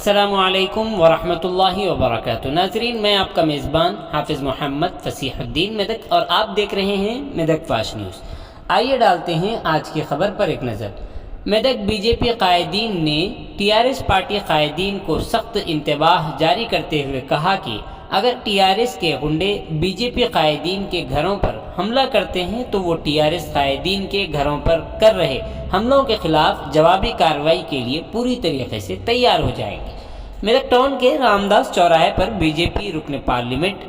अस्सलामुअलैकुम वरहमतुल्लाहि वबरकातुहू। नाज़रीन, मैं आपका मेज़बान हाफिज़ मोहम्मद फ़सीहुद्दीन मेदक और आप देख रहे हैं मेदक फाश न्यूज़। आइए डालते हैं आज की खबर पर एक नज़र। मेदक बीजेपी कायदीन ने टीआरएस पार्टी कायदीन को सख्त इंतबाह जारी करते हुए कहा कि अगर टीआरएस के गुंडे बीजेपी कायदीन के घरों पर हमला करते हैं तो वो टीआरएस कायदीन के घरों पर कर रहे हमलों के खिलाफ जवाबी कार्रवाई के लिए पूरी तरीके से तैयार हो जाएंगे। मेदक टाउन के रामदास चौराहे पर बीजेपी रुकन पार्लियामेंट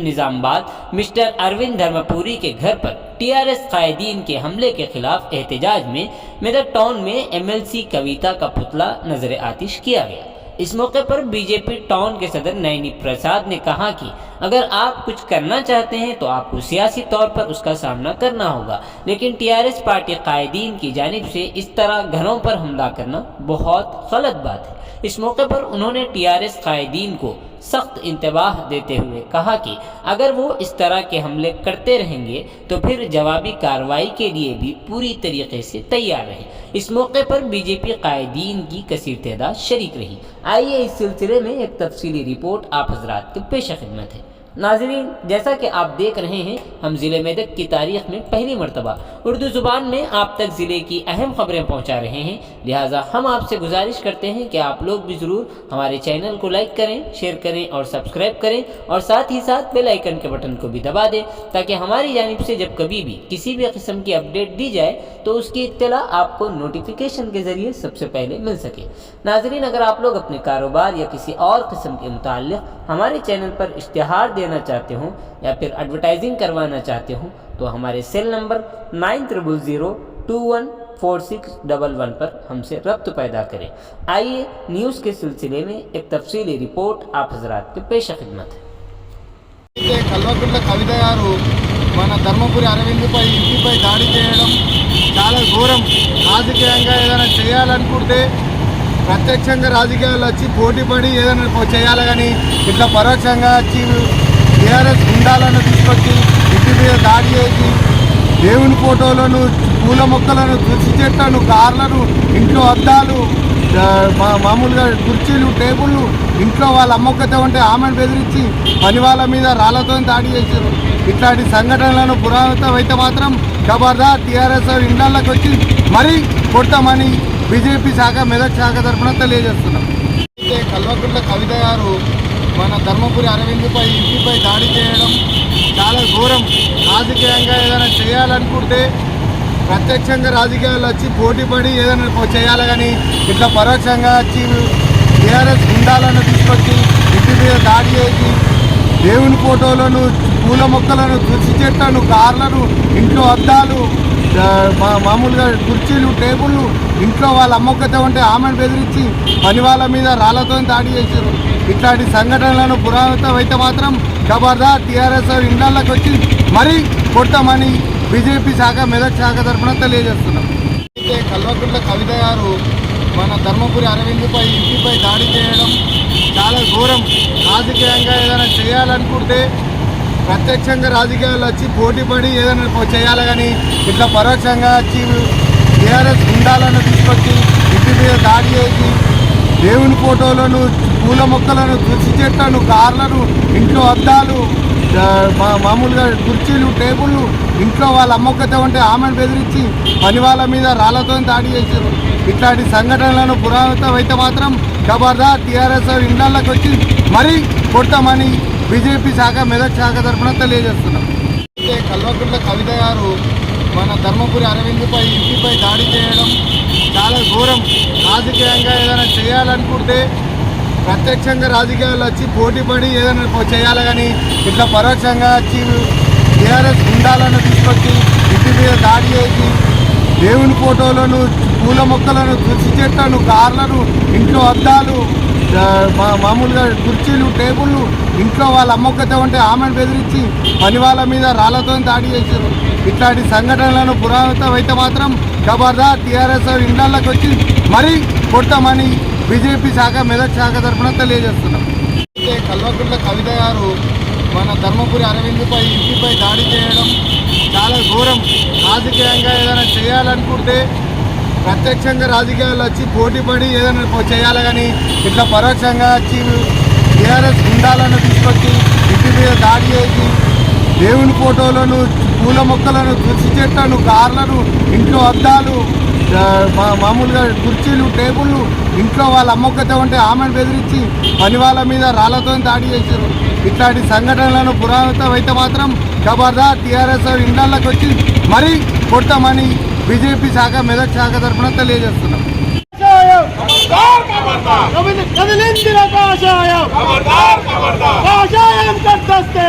निज़ामाबाद मिस्टर अरविंद धर्मपुरी के घर पर टीआरएस कायदीन के हमले के खिलाफ एहतजाज में मेदक टाउन में एमएलसी कविता का पुतला नजर आतिश किया गया। इस मौके पर बीजेपी टाउन के सदर नयनी प्रसाद ने कहा कि अगर आप कुछ करना चाहते हैं तो आपको सियासी तौर पर उसका सामना करना होगा, लेकिन टीआरएस पार्टी कायदीन की जानिब से इस तरह घरों पर हमला करना बहुत गलत बात है। इस मौके पर उन्होंने टीआरएस कायदीन को सख्त इंतबाह देते हुए कहा कि अगर वो इस तरह के हमले करते रहेंगे तो फिर जवाबी कार्रवाई के लिए भी पूरी तरीके से तैयार रहे। इस मौके पर बीजेपी कायदीन की कसीर तादाद शरीक रही। आइए इस सिलसिले में एक तफसीली रिपोर्ट आप हजरात के पेश खिदमत है। नाज़रीन, जैसा कि आप देख रहे हैं, हम ज़िले मेदक की तारीख़ में पहली मरतबा उर्दू ज़ुबान में आप तक ज़िले की अहम ख़बरें पहुंचा रहे हैं। लिहाजा हम आपसे गुजारिश करते हैं कि आप लोग भी ज़रूर हमारे चैनल को लाइक करें, शेयर करें और सब्सक्राइब करें और साथ ही साथ बेल आइकन के बटन को भी दबा दें ताकि हमारी जानिब से जब कभी भी किसी भी किस्म की अपडेट दी जाए तो उसकी इत्तला आपको नोटिफिकेशन के ज़रिए सबसे पहले मिल सके। नाज़रीन, अगर आप लोग अपने कारोबार या किसी और किस्म के मुताल्लिक़ हमारे चैनल पर इश्तिहार देना चाहते हो या फिर एडवर्टाइजिंग करवाना चाहते हो तो हमारे सेल नंबर 9000214611 पर हमसे रब्त पैदा करें। आइए न्यूज़ के सिलसिले में एक तफसीली रिपोर्ट आप हजरात के पेश खिदमत है। కల్వకుంట్ల కవిత గారు మన ధర్మపురి అరవింద్పై ఇంటిపై దాడి చేయడం చాలా ఘోరం. రాజకీయంగా ఏదైనా చేయాలనుకుంటే ప్రత్యక్షంగా రాజకీయాల్లో వచ్చి పోటీపడి ఏదైనా చేయాలి, కానీ ఇట్లా పరోక్షంగా వచ్చి టీఆర్ఎస్ గుండాలను తీసుకొచ్చి ఇంటి మీద దాడి చేసి దేవుని ఫోటోలను, పూల మొక్కలను, తులసి చెట్లను, కార్లను, ఇంట్లో అద్దాలు, మామూలుగా కుర్చీలు, టేబుళ్ళు ఇంట్లో వాళ్ళ అమ్మొక్కతే ఉంటే ఆమెను బెదిరించి పని వాళ్ళ మీద రాళ్లతో దాడి చేశారు. ఇట్లాంటి సంఘటనలను పురాతనం అయితే మాత్రం ఖబర్దార్ టీఆర్ఎస్ ఇండ్లకి వచ్చి మరీ కొడతామని బీజేపీ శాఖ మెదక్ శాఖ తరఫున తెలియజేస్తున్నాం. కల్వకుంట్ల కవిత గారు మన ధర్మపురి అరవింద్పై ఇంటిపై దాడి చేయడం చాలా ఘోరం. రాజకీయంగా ఏదైనా చేయాలనుకుంటే ప్రత్యక్షంగా రాజకీయాల్లో వచ్చి పోటీపడి ఏదైనా చేయాలి, కానీ ఇట్లా పరోక్షంగా వచ్చి టీఆర్ఎస్ గుండాలను తీసుకొచ్చి ఇంటి మీద దాడి చేసి దేవుని ఫోటోలను, పూల మొక్కలను, తులసి చెట్లను, కార్లను, ఇంట్లో అద్దాలు, మామూలుగా కుర్చీలు, టేబుళ్ళు ఇంట్లో వాళ్ళ అమ్మొక్కతే ఉంటే ఆమెను బెదిరించి పని వాళ్ళ మీద రాళ్లతో దాడి చేశారు. ఇట్లాంటి సంఘటనలను పురాతనం అయితే మాత్రం ఖబర్దార్ టీఆర్ఎస్ ఇండ్లకి వచ్చి మరీ కొడతామని బీజేపీ శాఖ మెదక్ శాఖ తరఫున తెలియజేస్తున్నాం. కల్వకుంట్ల కవిత గారు మన ధర్మపురి అరవింద్పై ఇంటిపై దాడి చేయడం చాలా ఘోరం. రాజకీయంగా ఏదైనా చేయాలనుకుంటే ప్రత్యక్షంగా రాజకీయాల్లో వచ్చి పోటీపడి ఏదైనా చేయాలి, కానీ ఇట్లా పరోక్షంగా వచ్చి టీఆర్ఎస్ గుండాలను తీసుకొచ్చి ఇంటి మీద దాడి చేసి దేవుని ఫోటోలను, పూల మొక్కలను, తులసి చెట్లను, కార్లను, ఇంట్లో అద్దాలు, మామూలుగా కుర్చీలు, టేబుళ్ళు ఇంట్లో వాళ్ళ అమ్మొక్కతే ఉంటే ఆమెను బెదిరించి పని వాళ్ళ మీద రాళ్లతో దాడి చేశారు. ఇట్లాంటి సంఘటనలను పురాతనం అయితే మాత్రం ఖబర్దార్ టీఆర్ఎస్ ఇండ్లకి వచ్చి మరీ కొడతామని బీజేపీ శాఖ మెదక్ శాఖ తరఫున తెలియజేస్తున్నాం. కల్వకుంట్ల కవిత గారు మన ధర్మపురి అరవింద్పై ఇంటిపై దాడి చేయడం చాలా ఘోరం. రాజకీయంగా ఏదైనా చేయాలనుకుంటే ప్రత్యక్షంగా రాజకీయాల్లో వచ్చి పోటీపడి ఏదైనా చేయాలి, కానీ ఇట్లా పరోక్షంగా వచ్చి టీఆర్ఎస్ గుండాలను తీసుకొచ్చి ఇంటి మీద దాడి చేసి దేవుని ఫోటోలను, పూల మొక్కలను, తులసి చెట్లను, కార్లను, ఇంట్లో అద్దాలు, మామూలుగా కుర్చీలు, టేబుళ్ళు ఇంట్లో వాళ్ళ అమ్మొక్కతే ఉంటే ఆమెను బెదిరించి పని వాళ్ళ మీద రాళ్లతో దాడి చేశారు. ఇట్లాంటి సంఘటనలను పురాతనం అయితే మాత్రం ఖబర్దార్ టీఆర్ఎస్ ఇండ్లకి వచ్చి మరీ కొడతామని బీజేపీ శాఖ మెదక్ శాఖ తరఫున తెలియజేస్తున్నాం. కల్వకుంట్ల కవిత గారు మన ధర్మపురి అరవింద్పై ఇంటిపై దాడి చేయడం చాలా ఘోరం. రాజకీయంగా ఏదైనా చేయాలనుకుంటే ప్రత్యక్షంగా రాజకీయాల్లో వచ్చి పోటీ పడి ఏదైనా చేయాలి కానీ ఇట్లా పరోక్షంగా వచ్చి టీఆర్ఎస్ గుండాలను తీసుకొచ్చి ఇంటి మీద దాడి చేసి దేవుని ఫోటోలను పూల మొక్కలను తులసి చెట్లను కార్లను ఇంట్లో అద్దాలు మామూలుగా కుర్చీలు టేబుళ్ళు ఇంట్లో వాళ్ళ అమ్మొక్కతే ఉంటే ఆమెను బెదిరించి పని వాళ్ళ మీద రాళ్లతో దాడి చేశారు. ఇట్లాంటి సంఘటనలను పురాతనం అయితే మాత్రం ఖబర్దార్ టీఆర్ఎస్ ఇండ్లకి వచ్చి మరీ కొట్టమని బీజేపీ శాఖ మెదక్ శాఖ తరఫున తెలియజేస్తున్నాం. కదిలించిన కాషాయం కాషాయం కట్టొస్తే